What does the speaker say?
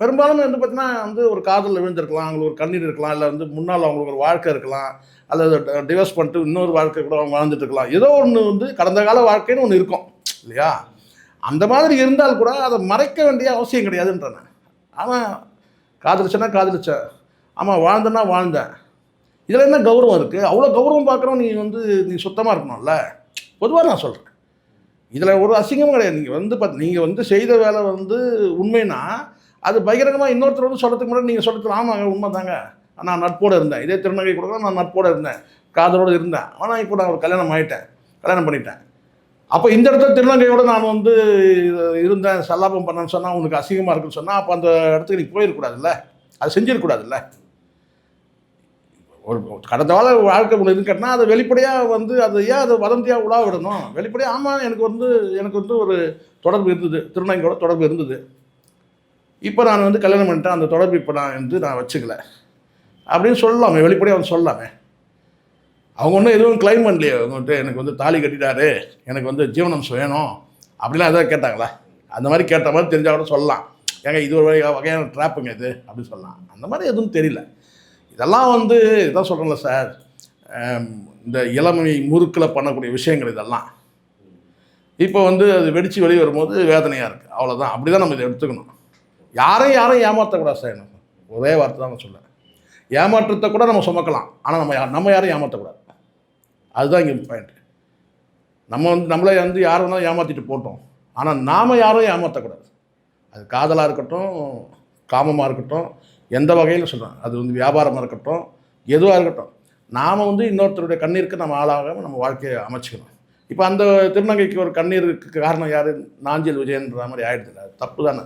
பெரும்பாலும் வந்து பார்த்தீங்கன்னா வந்து ஒரு காதலில் விழுந்திருக்கலாம், அவங்களுக்கு ஒரு கண்ணீர் இருக்கலாம், இல்லை வந்து முன்னால் அவங்களுக்கு ஒரு வாழ்க்கை இருக்கலாம், அல்லது டிவோர்ஸ் பண்ணிட்டு இன்னொரு வாழ்க்கை கூட அவங்க வாழ்ந்துட்டு இருக்கலாம். ஏதோ ஒன்று வந்து கடந்த கால வாழ்க்கைன்னு ஒன்று இருக்கும் இல்லையா? அந்த மாதிரி இருந்தால் கூட அதை மறைக்க வேண்டிய அவசியம் கிடையாதுன்றேன். அவன் காதலிச்சேன்னா காதலிச்சேன், ஆமாம் வாழ்ந்தேன்னா வாழ்ந்தேன், இதில் என்ன கௌரவம் இருக்குது? அவ்வளோ கௌரவம் பார்க்குறோம். நீ சுத்தமாக இருக்கணும்ல. பொதுவாக நான் சொல்கிறேன், இதில் ஒரு அசிங்கமும் கிடையாது. நீங்கள் வந்து செய்த வேலை வந்து உண்மைன்னா அது பகிரங்கமாக இன்னொருத்தர் வந்து சொல்கிறதுக்கு முன்னாடி நீங்கள் சொல்கிறது ஆமாங்க உண்மை தாங்க, நான் நட்போடு இருந்தேன், இதே திருநங்கை கூட நான் நட்போடு இருந்தேன், காதலோடு இருந்தேன், ஆனால் இப்போ நான் கல்யாணம் பண்ணிட்டேன். அப்போ இந்த இடத்துல திருநங்கையோடு நான் வந்து இருந்தேன், சல்லாபம் பண்ணேன்னு சொன்னால் உனக்கு அசிங்கமாக இருக்குன்னு சொன்னால் அப்போ அந்த இடத்துக்கு நீ போயிடக்கூடாதுல்ல, அது செஞ்சிடக்கூடாதுல்ல. ஒரு கடந்த கால வாழ்க்கை ஒன்று இருக்குன்னா அதை வெளிப்படையாக வந்து அதை ஏன் அதை வதந்தியாக உலா விடணும்? வெளிப்படையாக ஆமாம் எனக்கு வந்து ஒரு தொடர்பு இருந்தது, திருநங்கையோட தொடர்பு இருந்தது, இப்போ நான் வந்து கல்யாணம் பண்ணிட்டேன், அந்த தொடர்பு இப்போ நான் வச்சுக்கல அப்படின்னு சொல்லலாமே, வெளிப்படையாக வந்து சொல்லலாமே. அவங்க ஒன்றும் எதுவும் கிளைம் பண்ணலையே, அவங்க வந்து எனக்கு வந்து தாலி கட்டிட்டாரு, எனக்கு வந்து ஜீவனம்சம் வேணும் அப்படிலாம் எதாவது கேட்டாங்களா? அந்த மாதிரி கேட்ட மாதிரி தெரிஞ்சால் கூட சொல்லலாம், ஏங்க இது ஒரு வகையான ட்ராப்புங்க இது அப்படின்னு சொல்லலாம். அந்த மாதிரி எதுவும் தெரியல. இதெல்லாம் வந்து இதான் சொல்கிறேன்ல சார், இந்த இளமை முறுக்கில் பண்ணக்கூடிய விஷயங்கள் இதெல்லாம் இப்போ வந்து அது வெடித்து வெளியே வரும்போது வேதனையாக இருக்குது, அவ்வளோதான். அப்படி தான் நம்ம இதை எடுத்துக்கணும். யாரையும் ஏமாற்றக்கூடாது சார். எனக்கு ஒரே வார்த்தை தான் நான் சொல்லுவேன், ஏமாற்றத்தை கூட நம்ம சுமக்கலாம், ஆனால் நம்ம யாரையும் ஏமாற்றக்கூடாது. அதுதான் இங்கே பாயிண்ட். நம்மளை வந்து யார் வேணாலும் ஏமாற்றிட்டு போட்டோம், ஆனால் நாம் யாரும் ஏமாற்றக்கூடாது. அது காதலாக இருக்கட்டும், காமமாக இருக்கட்டும், எந்த வகையில் சொல்கிறேன், அது வந்து வியாபாரமாக இருக்கட்டும், எதுவாக இருக்கட்டும், நாம் வந்து இன்னொருத்தருடைய கண்ணீருக்கு நம்ம ஆளாகாமல் நம்ம வாழ்க்கையை அமைச்சிக்கணும். இப்போ அந்த திருநங்கைக்கு ஒரு கண்ணீருக்கு காரணம் யார்? நாஞ்சில் விஜயன்ற மாதிரி ஆகிடுது. அது தப்பு தானே.